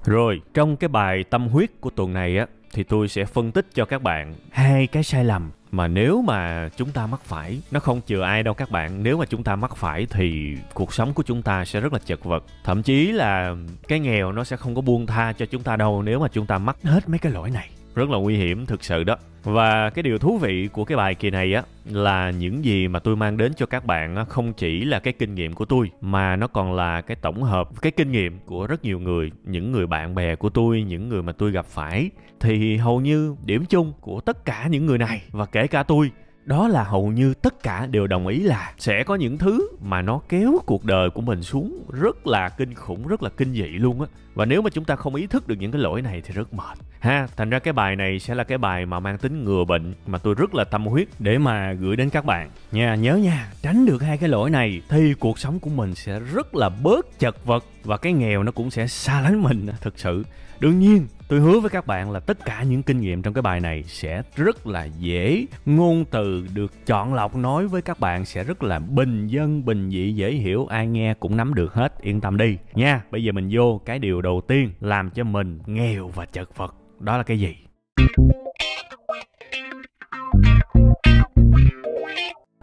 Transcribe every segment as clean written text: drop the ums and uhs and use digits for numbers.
Rồi, trong cái bài tâm huyết của tuần này á, thì tôi sẽ phân tích cho các bạn hai cái sai lầm mà nếu mà chúng ta mắc phải, nó không chừa ai đâu các bạn, nếu mà chúng ta mắc phải thì cuộc sống của chúng ta sẽ rất là chật vật. Thậm chí là cái nghèo nó sẽ không có buông tha cho chúng ta đâu nếu mà chúng ta mắc hết mấy cái lỗi này. Rất là nguy hiểm thực sự đó. Và cái điều thú vị của cái bài kỳ này á là những gì mà tôi mang đến cho các bạn á, không chỉ là cái kinh nghiệm của tôi mà nó còn là cái tổng hợp cái kinh nghiệm của rất nhiều người, những người bạn bè của tôi, những người mà tôi gặp phải. Thì hầu như điểm chung của tất cả những người này và kể cả tôi, đó là hầu như tất cả đều đồng ý là sẽ có những thứ mà nó kéo cuộc đời của mình xuống rất là kinh khủng, rất là kinh dị luôn á. Và nếu mà chúng ta không ý thức được những cái lỗi này thì rất mệt ha. Thành ra cái bài này sẽ là cái bài mà mang tính ngừa bệnh mà tôi rất là tâm huyết để mà gửi đến các bạn nha. Nhớ nha, tránh được hai cái lỗi này thì cuộc sống của mình sẽ rất là bớt chật vật và cái nghèo nó cũng sẽ xa lánh mình thực sự. Đương nhiên, tôi hứa với các bạn là tất cả những kinh nghiệm trong cái bài này sẽ rất là dễ, ngôn từ được chọn lọc nói với các bạn sẽ rất là bình dân, bình dị, dễ hiểu, ai nghe cũng nắm được hết, yên tâm đi nha. Bây giờ mình vô cái điều đầu tiên làm cho mình nghèo và chật vật, đó là cái gì?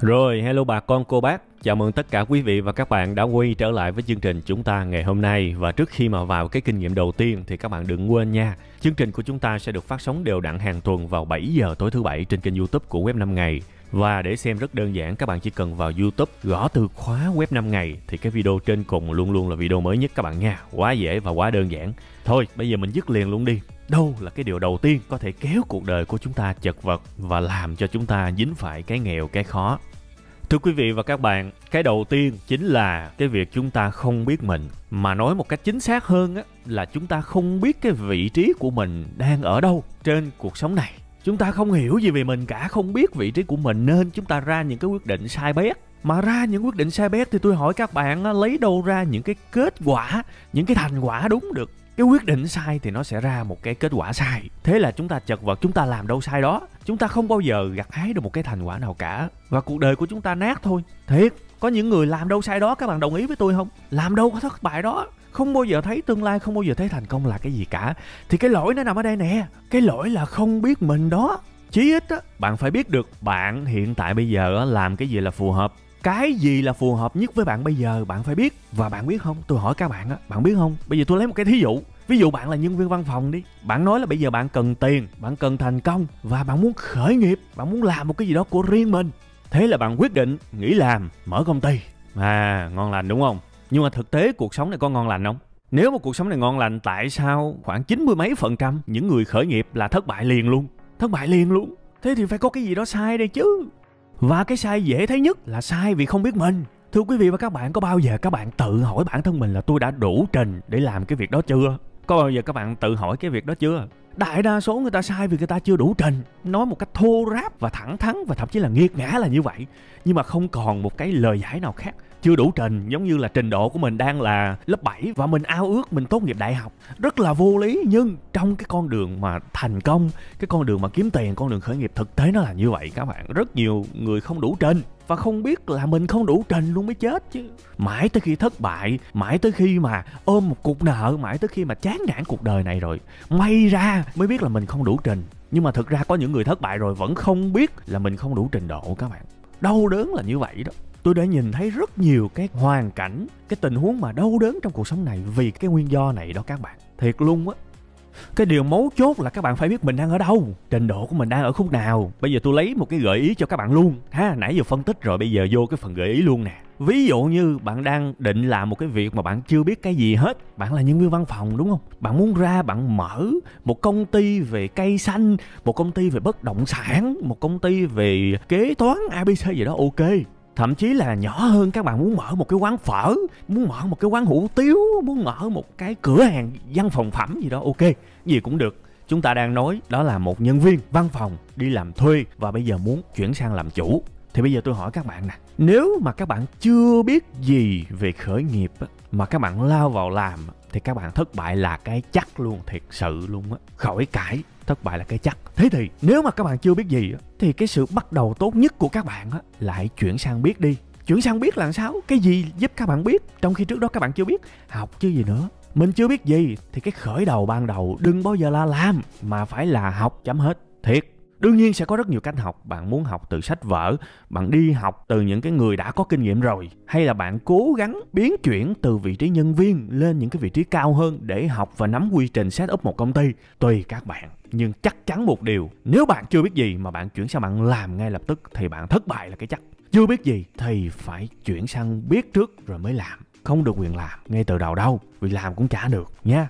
Rồi, hello bà con cô bác. Chào mừng tất cả quý vị và các bạn đã quay trở lại với chương trình chúng ta ngày hôm nay. Và trước khi mà vào cái kinh nghiệm đầu tiên thì các bạn đừng quên nha. Chương trình của chúng ta sẽ được phát sóng đều đặn hàng tuần vào 7 giờ tối thứ Bảy trên kênh YouTube của Web 5 Ngày. Và để xem rất đơn giản, các bạn chỉ cần vào YouTube gõ từ khóa Web 5 Ngày thì cái video trên cùng luôn luôn là video mới nhất các bạn nha. Quá dễ và quá đơn giản. Thôi, bây giờ mình dứt liền luôn đi. Đâu là cái điều đầu tiên có thể kéo cuộc đời của chúng ta chật vật và làm cho chúng ta dính phải cái nghèo, cái khó? Thưa quý vị và các bạn, cái đầu tiên chính là cái việc chúng ta không biết mình. Mà nói một cách chính xác hơn á, là chúng ta không biết cái vị trí của mình đang ở đâu trên cuộc sống này. Chúng ta không hiểu gì về mình cả, không biết vị trí của mình nên chúng ta ra những cái quyết định sai bét. Mà ra những quyết định sai bét thì tôi hỏi các bạn á, lấy đâu ra những cái kết quả, những cái thành quả đúng được. Cái quyết định sai thì nó sẽ ra một cái kết quả sai. Thế là chúng ta chật vật, chúng ta làm đâu sai đó. Chúng ta không bao giờ gặt hái được một cái thành quả nào cả. Và cuộc đời của chúng ta nát thôi. Thiệt, có những người làm đâu sai đó, các bạn đồng ý với tôi không? Làm đâu có thất bại đó. Không bao giờ thấy tương lai, không bao giờ thấy thành công là cái gì cả. Thì cái lỗi nó nằm ở đây nè. Cái lỗi là không biết mình đó. Chí ít á, bạn phải biết được bạn hiện tại bây giờ làm cái gì là phù hợp. Cái gì là phù hợp nhất với bạn bây giờ bạn phải biết. Và bạn biết không? Tôi hỏi các bạn á, bạn biết không? Bây giờ tôi lấy một cái thí dụ. Ví dụ bạn là nhân viên văn phòng đi. Bạn nói là bây giờ bạn cần tiền, bạn cần thành công và bạn muốn khởi nghiệp, bạn muốn làm một cái gì đó của riêng mình. Thế là bạn quyết định nghỉ làm, mở công ty. Ngon lành đúng không? Nhưng mà thực tế cuộc sống này có ngon lành không? Nếu mà cuộc sống này ngon lành, tại sao khoảng 90 mấy % những người khởi nghiệp là thất bại liền luôn? Thất bại liền luôn. Thế thì phải có cái gì đó sai đây chứ. Và cái sai dễ thấy nhất là sai vì không biết mình. Thưa quý vị và các bạn, có bao giờ các bạn tự hỏi bản thân mình là tôi đã đủ trình để làm cái việc đó chưa? Có bao giờ các bạn tự hỏi cái việc đó chưa? Đại đa số người ta sai vì người ta chưa đủ trình. Nói một cách thô ráp và thẳng thắn và thậm chí là nghiệt ngã là như vậy. Nhưng mà không còn một cái lời giải nào khác. Chưa đủ trình, giống như là trình độ của mình đang là lớp 7 và mình ao ước mình tốt nghiệp đại học. Rất là vô lý, nhưng trong cái con đường mà thành công, cái con đường mà kiếm tiền, con đường khởi nghiệp, thực tế nó là như vậy các bạn. Rất nhiều người không đủ trình và không biết là mình không đủ trình luôn mới chết chứ. Mãi tới khi thất bại, mãi tới khi mà ôm một cục nợ, mãi tới khi mà chán nản cuộc đời này rồi, may ra mới biết là mình không đủ trình. Nhưng mà thực ra có những người thất bại rồi vẫn không biết là mình không đủ trình độ các bạn. Đau đớn là như vậy đó. Tôi đã nhìn thấy rất nhiều cái hoàn cảnh, cái tình huống mà đau đớn trong cuộc sống này vì cái nguyên do này đó các bạn. Thiệt luôn á. Cái điều mấu chốt là các bạn phải biết mình đang ở đâu, trình độ của mình đang ở khúc nào. Bây giờ tôi lấy một cái gợi ý cho các bạn luôn ha. Nãy giờ phân tích rồi, bây giờ vô cái phần gợi ý luôn nè. Ví dụ như bạn đang định làm một cái việc mà bạn chưa biết cái gì hết. Bạn là nhân viên văn phòng đúng không? Bạn muốn ra bạn mở một công ty về cây xanh, một công ty về bất động sản, một công ty về kế toán ABC gì đó, ok. Thậm chí là nhỏ hơn, các bạn muốn mở một cái quán phở, muốn mở một cái quán hủ tiếu, muốn mở một cái cửa hàng văn phòng phẩm gì đó, ok, gì cũng được. Chúng ta đang nói đó là một nhân viên văn phòng đi làm thuê và bây giờ muốn chuyển sang làm chủ. Thì bây giờ tôi hỏi các bạn nè, nếu mà các bạn chưa biết gì về khởi nghiệp mà các bạn lao vào làm thì các bạn thất bại là cái chắc luôn, thiệt sự luôn á, khỏi cãi. Thất bại là cái chắc. Thế thì nếu mà các bạn chưa biết gì thì cái sự bắt đầu tốt nhất của các bạn là hãy chuyển sang biết đi. Chuyển sang biết là sao? Cái gì giúp các bạn biết trong khi trước đó các bạn chưa biết? Học chứ gì nữa. Mình chưa biết gì thì cái khởi đầu ban đầu đừng bao giờ là làm, mà phải là học, chấm hết. Thiệt. Đương nhiên sẽ có rất nhiều cách học. Bạn muốn học từ sách vở, bạn đi học từ những cái người đã có kinh nghiệm rồi, hay là bạn cố gắng biến chuyển từ vị trí nhân viên lên những cái vị trí cao hơn để học và nắm quy trình set up một công ty. Tùy các bạn. Nhưng chắc chắn một điều, nếu bạn chưa biết gì mà bạn chuyển sang bạn làm ngay lập tức thì bạn thất bại là cái chắc. Chưa biết gì thì phải chuyển sang biết trước rồi mới làm. Không được quyền làm ngay từ đầu đâu, vì làm cũng chả được nha.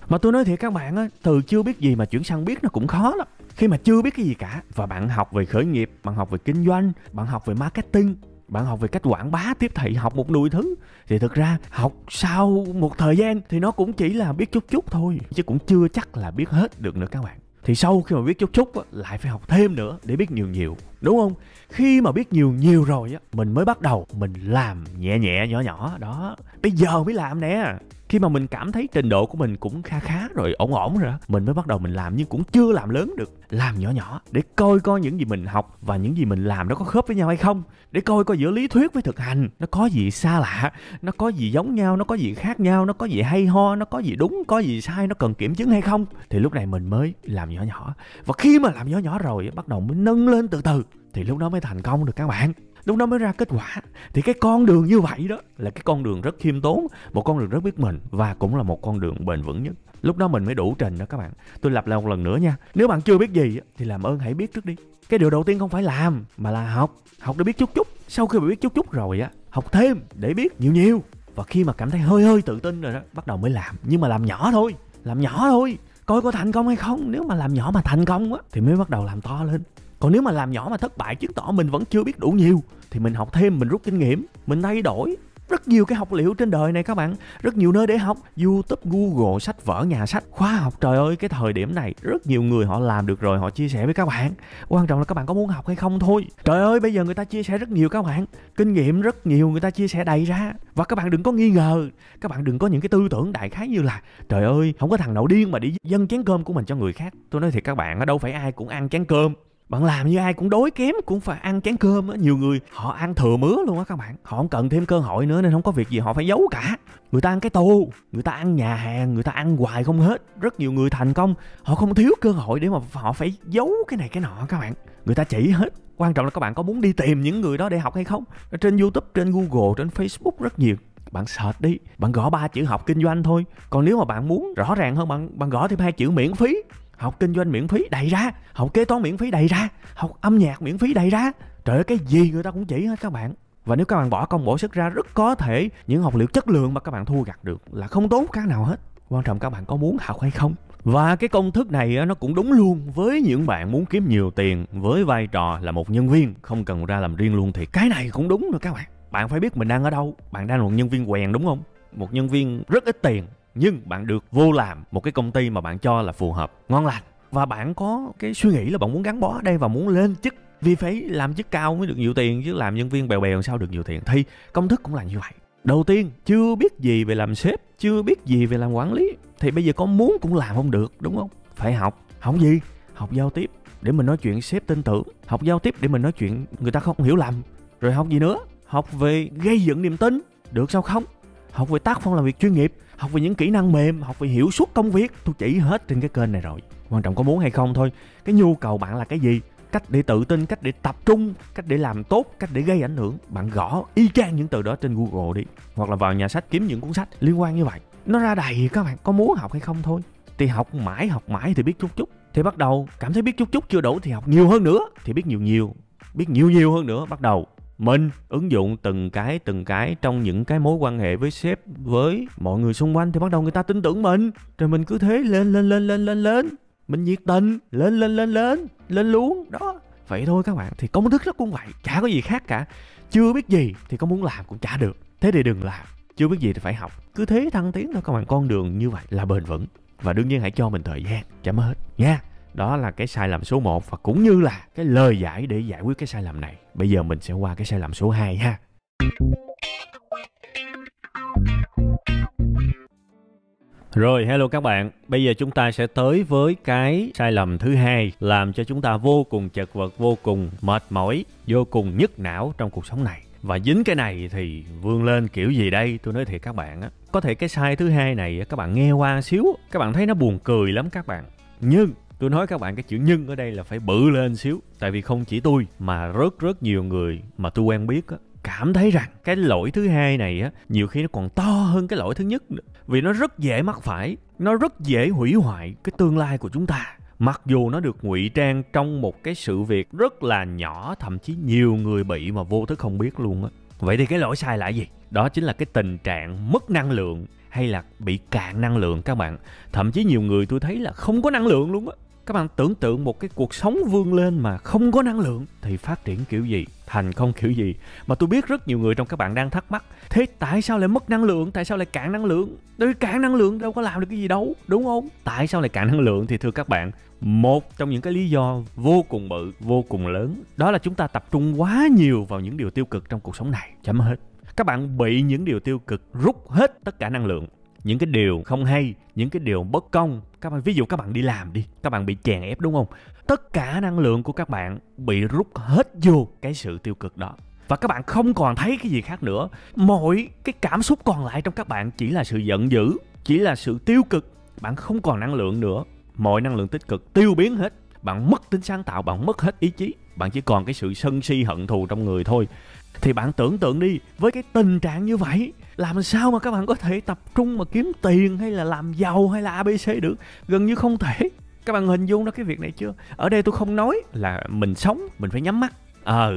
Mà tôi nói thiệt các bạn á, từ chưa biết gì mà chuyển sang biết nó cũng khó lắm. Khi mà chưa biết cái gì cả và bạn học về khởi nghiệp, bạn học về kinh doanh, bạn học về marketing, bạn học về cách quảng bá, tiếp thị, học một đùi thứ, thì thực ra học sau một thời gian thì nó cũng chỉ là biết chút chút thôi, chứ cũng chưa chắc là biết hết được nữa các bạn. Thì sau khi mà biết chút chút á, lại phải học thêm nữa để biết nhiều nhiều, đúng không? Khi mà biết nhiều nhiều rồi á, mình mới bắt đầu mình làm nhẹ nhẹ nhỏ nhỏ đó. Bây giờ mới làm nè. Khi mà mình cảm thấy trình độ của mình cũng khá khá rồi, ổn ổn rồi đó, mình mới bắt đầu mình làm, nhưng cũng chưa làm lớn được. Làm nhỏ nhỏ để coi những gì mình học và những gì mình làm nó có khớp với nhau hay không, để coi giữa lý thuyết với thực hành nó có gì xa lạ, nó có gì giống nhau, nó có gì khác nhau, nó có gì hay ho, nó có gì đúng, có gì sai, nó cần kiểm chứng hay không. Thì lúc này mình mới làm nhỏ nhỏ. Và khi mà làm nhỏ nhỏ rồi bắt đầu mới nâng lên từ từ, thì lúc đó mới thành công được các bạn. Lúc đó mới ra kết quả. Thì cái con đường như vậy đó là cái con đường rất khiêm tốn, một con đường rất biết mình, và cũng là một con đường bền vững nhất. Lúc đó mình mới đủ trình đó các bạn. Tôi lặp lại một lần nữa nha. Nếu bạn chưa biết gì thì làm ơn hãy biết trước đi. Cái điều đầu tiên không phải làm mà là học. Học để biết chút chút. Sau khi mà biết chút chút rồi á, học thêm để biết nhiều nhiều. Và khi mà cảm thấy hơi tự tin rồi đó, bắt đầu mới làm. Nhưng mà làm nhỏ thôi. Làm nhỏ thôi. Coi có thành công hay không. Nếu mà làm nhỏ mà thành công á thì mới bắt đầu làm to lên. Còn nếu mà làm nhỏ mà thất bại chứng tỏ mình vẫn chưa biết đủ nhiều, thì mình học thêm, mình rút kinh nghiệm, mình thay đổi. Rất nhiều cái học liệu trên đời này các bạn, rất nhiều nơi để học, YouTube, Google, sách vở, nhà sách, khóa học. Trời ơi, cái thời điểm này rất nhiều người họ làm được rồi, họ chia sẻ với các bạn. Quan trọng là các bạn có muốn học hay không thôi. Trời ơi, bây giờ người ta chia sẻ rất nhiều các bạn, kinh nghiệm rất nhiều, người ta chia sẻ đầy ra. Và các bạn đừng có nghi ngờ, các bạn đừng có những cái tư tưởng đại khái như là trời ơi, không có thằng nào điên mà đi dâng chén cơm của mình cho người khác. Tôi nói thiệt các bạn, đâu phải ai cũng ăn chén cơm. Bạn làm như ai cũng đói kém cũng phải ăn chén cơm á. Nhiều người họ ăn thừa mứa luôn á các bạn. Họ không cần thêm cơ hội nữa nên không có việc gì họ phải giấu cả. Người ta ăn cái tô, người ta ăn nhà hàng, người ta ăn hoài không hết. Rất nhiều người thành công, họ không thiếu cơ hội để mà họ phải giấu cái này cái nọ các bạn. Người ta chỉ hết. Quan trọng là các bạn có muốn đi tìm những người đó để học hay không. Ở trên YouTube, trên Google, trên Facebook rất nhiều. Bạn search đi, bạn gõ 3 chữ học kinh doanh thôi. Còn nếu mà bạn muốn rõ ràng hơn, bạn gõ thêm 2 chữ miễn phí. Học kinh doanh miễn phí đầy ra, học kế toán miễn phí đầy ra, học âm nhạc miễn phí đầy ra. Trời ơi, cái gì người ta cũng chỉ hết các bạn. Và nếu các bạn bỏ công bỏ sức ra, rất có thể những học liệu chất lượng mà các bạn thu gặt được là không tốn cái nào hết. Quan trọng các bạn có muốn học hay không. Và cái công thức này nó cũng đúng luôn với những bạn muốn kiếm nhiều tiền với vai trò là một nhân viên, không cần ra làm riêng luôn, thì cái này cũng đúng rồi các bạn. Bạn phải biết mình đang ở đâu. Bạn đang là một nhân viên quèn đúng không? Một nhân viên rất ít tiền, nhưng bạn được vô làm một cái công ty mà bạn cho là phù hợp, ngon lành, và bạn có cái suy nghĩ là bạn muốn gắn bó ở đây và muốn lên chức, vì phải làm chức cao mới được nhiều tiền, chứ làm nhân viên bèo bèo sao được nhiều tiền. Thì công thức cũng là như vậy. Đầu tiên, chưa biết gì về làm sếp, chưa biết gì về làm quản lý, thì bây giờ có muốn cũng làm không được, đúng không? Phải học. Học gì? Học giao tiếp để mình nói chuyện sếp tin tưởng, học giao tiếp để mình nói chuyện người ta không hiểu lầm. Rồi học gì nữa? Học về gây dựng niềm tin, được sao không? Học về tác phong làm việc chuyên nghiệp, học về những kỹ năng mềm, học về hiệu suất công việc. Tôi chỉ hết trên cái kênh này rồi. Quan trọng có muốn hay không thôi. Cái nhu cầu bạn là cái gì? Cách để tự tin, cách để tập trung, cách để làm tốt, cách để gây ảnh hưởng. Bạn gõ y chang những từ đó trên Google đi, hoặc là vào nhà sách kiếm những cuốn sách liên quan như vậy. Nó ra đầy các bạn. Có muốn học hay không thôi. Thì học mãi thì biết chút chút. Thì bắt đầu cảm thấy biết chút chút chưa đủ thì học nhiều hơn nữa, thì biết nhiều. Biết nhiều hơn nữa, bắt đầu mình ứng dụng từng cái trong những cái mối quan hệ với sếp, với mọi người xung quanh, thì bắt đầu người ta tin tưởng mình. Rồi mình cứ thế lên. Mình nhiệt tình, lên luôn. Đó, vậy thôi các bạn. Thì công thức nó cũng vậy, chả có gì khác cả. Chưa biết gì thì có muốn làm cũng chả được. Thế thì đừng làm. Chưa biết gì thì phải học. Cứ thế thăng tiến thôi các bạn. Con đường như vậy là bền vững. Và đương nhiên hãy cho mình thời gian, chấm hết nha. Đó là cái sai lầm số 1 và cũng như là cái lời giải để giải quyết cái sai lầm này. Bây giờ mình sẽ qua cái sai lầm số 2 ha. Rồi, hello các bạn. Bây giờ chúng ta sẽ tới với cái sai lầm thứ 2 làm cho chúng ta vô cùng chật vật, vô cùng mệt mỏi, vô cùng nhức não trong cuộc sống này. Và dính cái này thì vươn lên kiểu gì đây? Tôi nói thiệt các bạn á, có thể cái sai thứ hai này các bạn nghe qua xíu, các bạn thấy nó buồn cười lắm các bạn. Nhưng tôi nói các bạn cái chữ nhưng ở đây là phải bự lên xíu. Tại vì không chỉ tôi mà rất nhiều người mà tôi quen biết á, cảm thấy rằng cái lỗi thứ hai này á, nhiều khi nó còn to hơn cái lỗi thứ nhất nữa. Vì nó rất dễ mắc phải, nó rất dễ hủy hoại cái tương lai của chúng ta. Mặc dù nó được ngụy trang trong một cái sự việc rất là nhỏ, thậm chí nhiều người bị mà vô thức không biết luôn á. Vậy thì cái lỗi sai là gì? Đó chính là cái tình trạng mất năng lượng hay là bị cạn năng lượng các bạn. Thậm chí nhiều người tôi thấy là không có năng lượng luôn á. Các bạn tưởng tượng một cái cuộc sống vươn lên mà không có năng lượng thì phát triển kiểu gì, thành công kiểu gì. Mà tôi biết rất nhiều người trong các bạn đang thắc mắc, thế tại sao lại mất năng lượng, tại sao lại cạn năng lượng? Tại cạn năng lượng đâu có làm được cái gì đâu, đúng không? Tại sao lại cạn năng lượng? Thì thưa các bạn, một trong những cái lý do vô cùng bự, vô cùng lớn, đó là chúng ta tập trung quá nhiều vào những điều tiêu cực trong cuộc sống này. Chấm hết. Các bạn bị những điều tiêu cực rút hết tất cả năng lượng. Những cái điều không hay, những cái điều bất công. Ví dụ các bạn đi làm đi, các bạn bị chèn ép đúng không? Tất cả năng lượng của các bạn bị rút hết vô cái sự tiêu cực đó. Và các bạn không còn thấy cái gì khác nữa. Mọi cái cảm xúc còn lại trong các bạn chỉ là sự giận dữ, chỉ là sự tiêu cực. Bạn không còn năng lượng nữa. Mọi năng lượng tích cực tiêu biến hết. Bạn mất tính sáng tạo, bạn mất hết ý chí. Bạn chỉ còn cái sự sân si hận thù trong người thôi. Thì bạn tưởng tượng đi, với cái tình trạng như vậy, làm sao mà các bạn có thể tập trung mà kiếm tiền hay là làm giàu hay là ABC được? Gần như không thể. Các bạn hình dung ra cái việc này chưa? Ở đây tôi không nói là mình sống, mình phải nhắm mắt.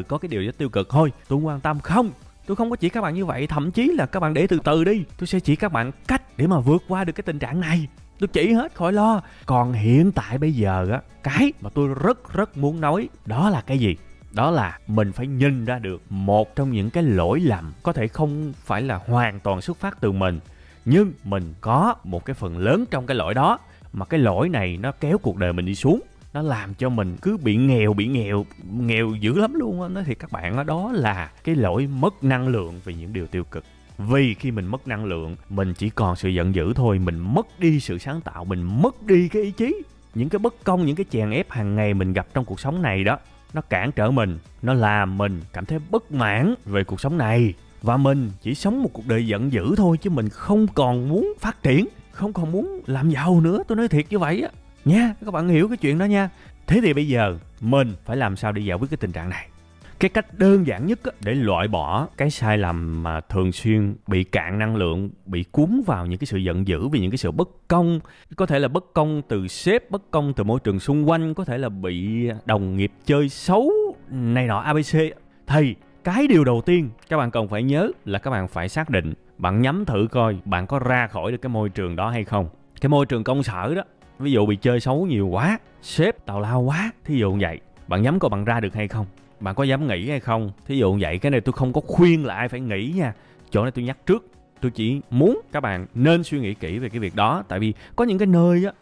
Có cái điều rất tiêu cực thôi, tôi không quan tâm. Không, tôi không có chỉ các bạn như vậy. Thậm chí là các bạn để từ từ đi, tôi sẽ chỉ các bạn cách để mà vượt qua được cái tình trạng này. Tôi chỉ hết, khỏi lo. Còn hiện tại bây giờ á, cái mà tôi rất muốn nói đó là cái gì? Đó là mình phải nhìn ra được một trong những cái lỗi lầm có thể không phải là hoàn toàn xuất phát từ mình, nhưng mình có một cái phần lớn trong cái lỗi đó, mà cái lỗi này nó kéo cuộc đời mình đi xuống, nó làm cho mình cứ bị nghèo dữ lắm luôn á. Nói thiệt các bạn, đó là cái lỗi mất năng lượng vì những điều tiêu cực. Vì khi mình mất năng lượng, mình chỉ còn sự giận dữ thôi, mình mất đi sự sáng tạo, mình mất đi cái ý chí. Những cái bất công, những cái chèn ép hàng ngày mình gặp trong cuộc sống này đó, nó cản trở mình, nó làm mình cảm thấy bất mãn về cuộc sống này. Và mình chỉ sống một cuộc đời giận dữ thôi, chứ mình không còn muốn phát triển, không còn muốn làm giàu nữa. Tôi nói thiệt như vậy á nha, các bạn hiểu cái chuyện đó nha. Thế thì bây giờ mình phải làm sao để giải quyết cái tình trạng này? Cái cách đơn giản nhất để loại bỏ cái sai lầm mà thường xuyên bị cạn năng lượng, bị cuốn vào những cái sự giận dữ vì những cái sự bất công. Có thể là bất công từ sếp, bất công từ môi trường xung quanh, có thể là bị đồng nghiệp chơi xấu này nọ ABC. Thì cái điều đầu tiên các bạn cần phải nhớ là các bạn phải xác định, bạn nhắm thử coi bạn có ra khỏi được cái môi trường đó hay không. Cái môi trường công sở đó, ví dụ bị chơi xấu nhiều quá, sếp tào lao quá, thí dụ vậy, bạn nhắm coi bạn ra được hay không. Bạn có dám nghỉ hay không? Thí dụ vậy, cái này tôi không có khuyên là ai phải nghỉ nha. Chỗ này tôi nhắc trước. Tôi chỉ muốn các bạn nên suy nghĩ kỹ về cái việc đó. Tại vì có những cái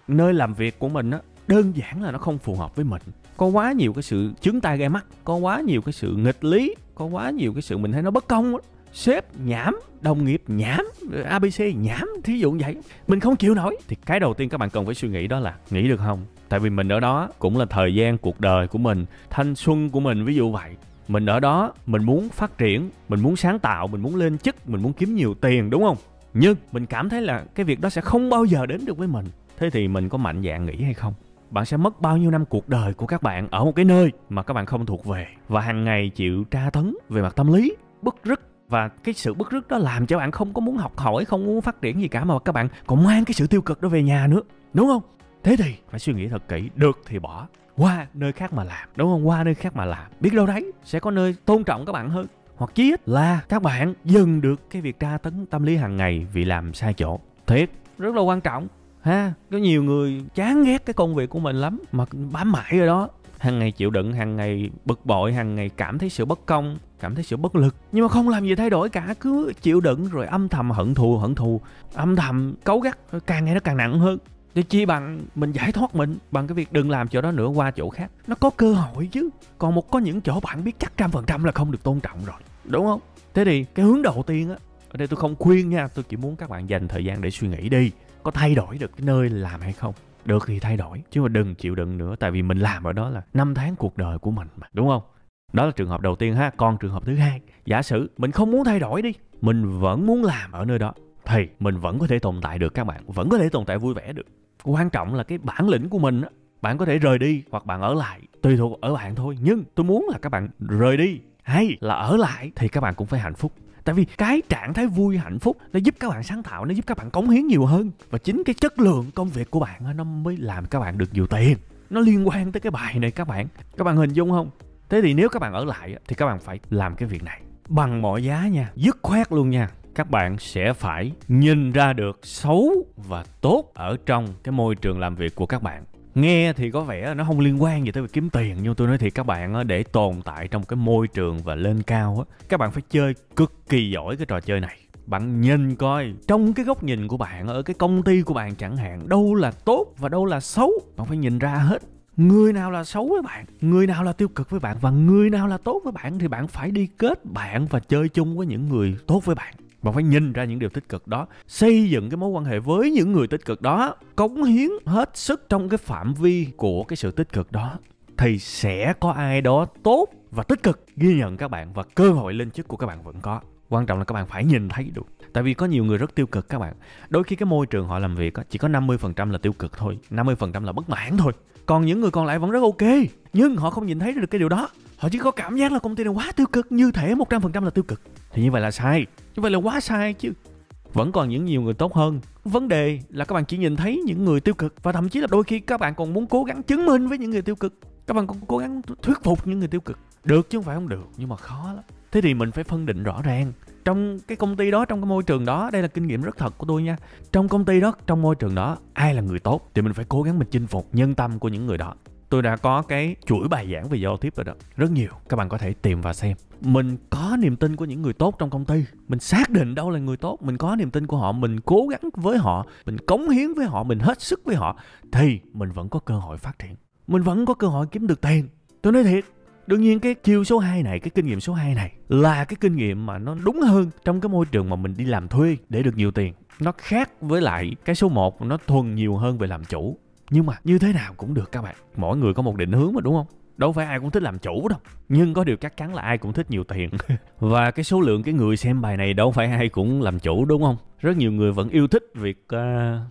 nơi làm việc của mình đơn giản là nó không phù hợp với mình. Có quá nhiều cái sự chướng tai gai mắt, có quá nhiều cái sự nghịch lý, có quá nhiều cái sự mình thấy nó bất công. Sếp nhảm, đồng nghiệp nhảm, ABC nhảm, thí dụ vậy. Mình không chịu nổi. Thì cái đầu tiên các bạn cần phải suy nghĩ đó là nghỉ được không? Tại vì mình ở đó cũng là thời gian cuộc đời của mình, thanh xuân của mình, ví dụ vậy. Mình ở đó, mình muốn phát triển, mình muốn sáng tạo, mình muốn lên chức, mình muốn kiếm nhiều tiền, đúng không? Nhưng mình cảm thấy là cái việc đó sẽ không bao giờ đến được với mình. Thế thì mình có mạnh dạn nghỉ hay không? Bạn sẽ mất bao nhiêu năm cuộc đời của các bạn ở một cái nơi mà các bạn không thuộc về, và hàng ngày chịu tra tấn về mặt tâm lý, bứt rứt. Và cái sự bứt rứt đó làm cho bạn không có muốn học hỏi, không muốn phát triển gì cả, mà các bạn còn mang cái sự tiêu cực đó về nhà nữa, đúng không? Thế thì phải suy nghĩ thật kỹ, được thì bỏ, qua nơi khác mà làm, đúng không? Qua nơi khác mà làm, biết đâu đấy sẽ có nơi tôn trọng các bạn hơn. Hoặc chí ít là các bạn dừng được cái việc tra tấn tâm lý hàng ngày vì làm sai chỗ. Thiệt, rất là quan trọng ha. Có nhiều người chán ghét cái công việc của mình lắm mà bám mãi rồi đó, hàng ngày chịu đựng, hàng ngày bực bội, hàng ngày cảm thấy sự bất công, cảm thấy sự bất lực, nhưng mà không làm gì thay đổi cả, cứ chịu đựng rồi âm thầm hận thù, âm thầm cáu gắt, càng ngày nó càng nặng hơn. Để chi bằng mình giải thoát mình bằng cái việc đừng làm chỗ đó nữa, qua chỗ khác. Nó có cơ hội chứ. Còn có những chỗ bạn biết chắc 100% là không được tôn trọng rồi, đúng không? Thế thì cái hướng đầu tiên ở đây tôi không khuyên nha, tôi chỉ muốn các bạn dành thời gian để suy nghĩ đi, có thay đổi được cái nơi làm hay không. Được thì thay đổi, chứ mà đừng chịu đựng nữa. Tại vì mình làm ở đó là 5 tháng cuộc đời của mình mà, đúng không? Đó là trường hợp đầu tiên ha. Còn trường hợp thứ hai, giả sử mình không muốn thay đổi đi, mình vẫn muốn làm ở nơi đó, thì mình vẫn có thể tồn tại được các bạn, vẫn có thể tồn tại vui vẻ được. Quan trọng là cái bản lĩnh của mình á. Bạn có thể rời đi hoặc bạn ở lại, tùy thuộc ở bạn thôi. Nhưng tôi muốn là các bạn rời đi hay là ở lại thì các bạn cũng phải hạnh phúc. Tại vì cái trạng thái vui hạnh phúc nó giúp các bạn sáng tạo, nó giúp các bạn cống hiến nhiều hơn. Và chính cái chất lượng công việc của bạn nó mới làm các bạn được nhiều tiền. Nó liên quan tới cái bài này các bạn. Các bạn hình dung không? Thế thì nếu các bạn ở lại thì các bạn phải làm cái việc này bằng mọi giá nha, dứt khoát luôn nha. Các bạn sẽ phải nhìn ra được xấu và tốt ở trong cái môi trường làm việc của các bạn. Nghe thì có vẻ nó không liên quan gì tới việc kiếm tiền, nhưng tôi nói thiệt các bạn, để tồn tại trong cái môi trường và lên cao, các bạn phải chơi cực kỳ giỏi cái trò chơi này. Bạn nhìn coi, trong cái góc nhìn của bạn, ở cái công ty của bạn chẳng hạn, đâu là tốt và đâu là xấu. Bạn phải nhìn ra hết. Người nào là xấu với bạn, người nào là tiêu cực với bạn, và người nào là tốt với bạn thì bạn phải đi kết bạn và chơi chung với những người tốt với bạn. Bạn phải nhìn ra những điều tích cực đó, xây dựng cái mối quan hệ với những người tích cực đó, cống hiến hết sức trong cái phạm vi của cái sự tích cực đó, thì sẽ có ai đó tốt và tích cực ghi nhận các bạn, và cơ hội lên chức của các bạn vẫn có. Quan trọng là các bạn phải nhìn thấy được. Tại vì có nhiều người rất tiêu cực các bạn. Đôi khi cái môi trường họ làm việc chỉ có 50% là tiêu cực thôi, 50% là bất mãn thôi. Còn những người còn lại vẫn rất ok, nhưng họ không nhìn thấy được cái điều đó. Họ chỉ có cảm giác là công ty này quá tiêu cực, như thể 100% là tiêu cực. Thì như vậy là sai. Như vậy là quá sai chứ. Vẫn còn những nhiều người tốt hơn. Vấn đề là các bạn chỉ nhìn thấy những người tiêu cực, và thậm chí là đôi khi các bạn còn muốn cố gắng chứng minh với những người tiêu cực. Các bạn còn cố gắng thuyết phục những người tiêu cực. Được chứ không phải không được, nhưng mà khó lắm. Thế thì mình phải phân định rõ ràng. Trong cái công ty đó, trong cái môi trường đó, đây là kinh nghiệm rất thật của tôi nha. Trong công ty đó, trong môi trường đó, ai là người tốt thì mình phải cố gắng mình chinh phục nhân tâm của những người đó. Tôi đã có cái chuỗi bài giảng về giao tiếp rồi đó, rất nhiều, các bạn có thể tìm và xem. Mình có niềm tin của những người tốt trong công ty, mình xác định đâu là người tốt, mình có niềm tin của họ, mình cố gắng với họ, mình cống hiến với họ, mình hết sức với họ, thì mình vẫn có cơ hội phát triển, mình vẫn có cơ hội kiếm được tiền. Tôi nói thiệt. Đương nhiên cái chiêu số 2 này, cái kinh nghiệm số 2 này là cái kinh nghiệm mà nó đúng hơn trong cái môi trường mà mình đi làm thuê để được nhiều tiền. Nó khác với lại cái số 1, nó thuần nhiều hơn về làm chủ. Nhưng mà như thế nào cũng được các bạn. Mỗi người có một định hướng mà, đúng không? Đâu phải ai cũng thích làm chủ đâu. Nhưng có điều chắc chắn là ai cũng thích nhiều tiền. Và cái số lượng cái người xem bài này đâu phải ai cũng làm chủ, đúng không? Rất nhiều người vẫn yêu thích việc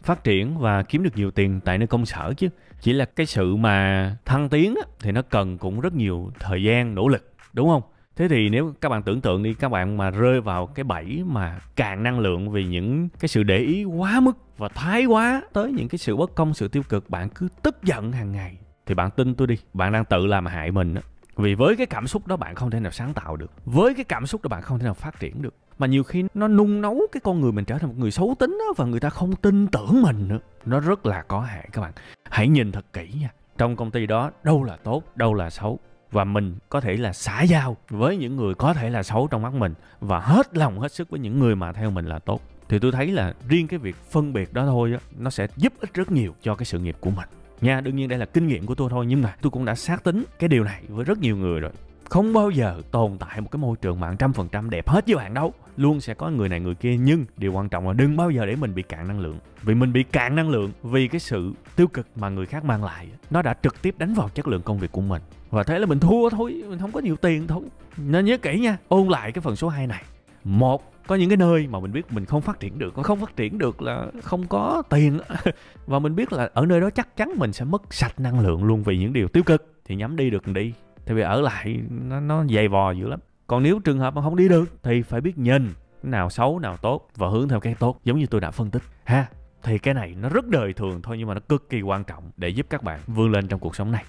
phát triển và kiếm được nhiều tiền tại nơi công sở chứ. Chỉ là cái sự mà thăng tiến thì nó cần cũng rất nhiều thời gian, nỗ lực, đúng không? Thế thì nếu các bạn tưởng tượng đi, các bạn mà rơi vào cái bẫy mà cạn năng lượng vì những cái sự để ý quá mức và thái quá tới những cái sự bất công, sự tiêu cực, bạn cứ tức giận hàng ngày, thì bạn tin tôi đi, bạn đang tự làm hại mình. Vì với cái cảm xúc đó bạn không thể nào sáng tạo được, với cái cảm xúc đó bạn không thể nào phát triển được. Mà nhiều khi nó nung nấu cái con người mình trở thành một người xấu tính đó, và người ta không tin tưởng mình nữa. Nó rất là có hại các bạn. Hãy nhìn thật kỹ nha. Trong công ty đó đâu là tốt, đâu là xấu. Và mình có thể là xã giao với những người có thể là xấu trong mắt mình, và hết lòng hết sức với những người mà theo mình là tốt. Thì tôi thấy là riêng cái việc phân biệt đó thôi nó sẽ giúp ích rất nhiều cho cái sự nghiệp của mình nha. Đương nhiên đây là kinh nghiệm của tôi thôi, nhưng mà tôi cũng đã xác tính cái điều này với rất nhiều người rồi. Không bao giờ tồn tại một cái môi trường mà 100% đẹp hết với bạn đâu. Luôn sẽ có người này người kia, nhưng điều quan trọng là đừng bao giờ để mình bị cạn năng lượng. Vì mình bị cạn năng lượng vì cái sự tiêu cực mà người khác mang lại, nó đã trực tiếp đánh vào chất lượng công việc của mình. Và thế là mình thua thôi, mình không có nhiều tiền thôi. Nên nhớ kỹ nha, ôn lại cái phần số 2 này. Một, có những cái nơi mà mình biết mình không phát triển được. Không phát triển được là không có tiền. Và mình biết là ở nơi đó chắc chắn mình sẽ mất sạch năng lượng luôn vì những điều tiêu cực. Thì nhắm đi được đi. Tại vì ở lại nó dày vò dữ lắm. Còn nếu trường hợp mà không đi được thì phải biết nhìn nào xấu nào tốt và hướng theo cái tốt, giống như tôi đã phân tích ha. Thì cái này nó rất đời thường thôi, nhưng mà nó cực kỳ quan trọng để giúp các bạn vươn lên trong cuộc sống này.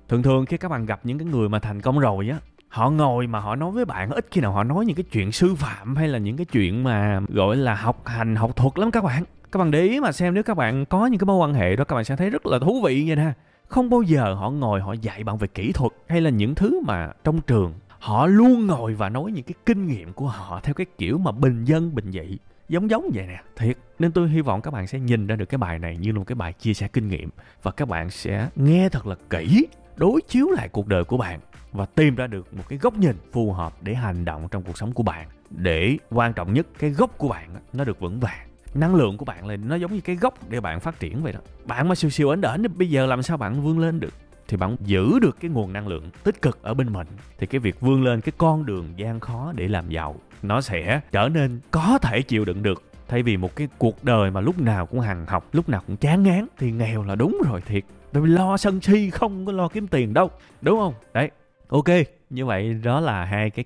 Thường khi các bạn gặp những cái người mà thành công rồi á, họ ngồi mà họ nói với bạn, ít khi nào họ nói những cái chuyện sư phạm hay là những cái chuyện mà gọi là học hành, học thuật lắm các bạn. Các bạn để ý mà xem, nếu các bạn có những cái mối quan hệ đó, các bạn sẽ thấy rất là thú vị vậy nè. Không bao giờ họ ngồi họ dạy bạn về kỹ thuật hay là những thứ mà trong trường. Họ luôn ngồi và nói những cái kinh nghiệm của họ theo cái kiểu mà bình dân, bình dị. Giống vậy nè, thiệt. Nên tôi hy vọng các bạn sẽ nhìn ra được cái bài này như là một cái bài chia sẻ kinh nghiệm. Và các bạn sẽ nghe thật là kỹ, đối chiếu lại cuộc đời của bạn và tìm ra được một cái góc nhìn phù hợp để hành động trong cuộc sống của bạn. Để quan trọng nhất, cái gốc của bạn nó được vững vàng. Năng lượng của bạn là nó giống như cái gốc để bạn phát triển vậy đó. Bạn mà siêu ẩn đỉnh thì bây giờ làm sao bạn vươn lên được? thì bạn giữ được cái nguồn năng lượng tích cực ở bên mình, thì cái việc vươn lên cái con đường gian khó để làm giàu nó sẽ trở nên có thể chịu đựng được. Thay vì một cái cuộc đời mà lúc nào cũng hằn học, lúc nào cũng chán ngán, thì nghèo là đúng rồi thiệt. Tại vì lo sân si không có lo kiếm tiền đâu, đúng không? Đấy, ok, như vậy đó là hai cái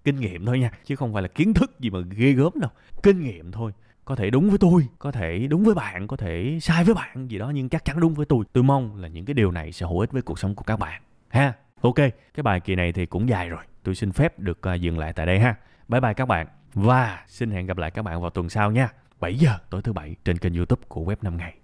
kinh nghiệm thôi nha, chứ không phải là kiến thức gì mà ghê gớm đâu. Kinh nghiệm thôi, có thể đúng với tôi, có thể đúng với bạn, có thể sai với bạn gì đó, nhưng chắc chắn đúng với tôi. Tôi mong là những cái điều này sẽ hữu ích với cuộc sống của các bạn ha. Ok, cái bài kỳ này thì cũng dài rồi, tôi xin phép được dừng lại tại đây ha. Bye bye các bạn, và xin hẹn gặp lại các bạn vào tuần sau nha, 7 giờ tối thứ Bảy trên kênh YouTube của Web 5 Ngày.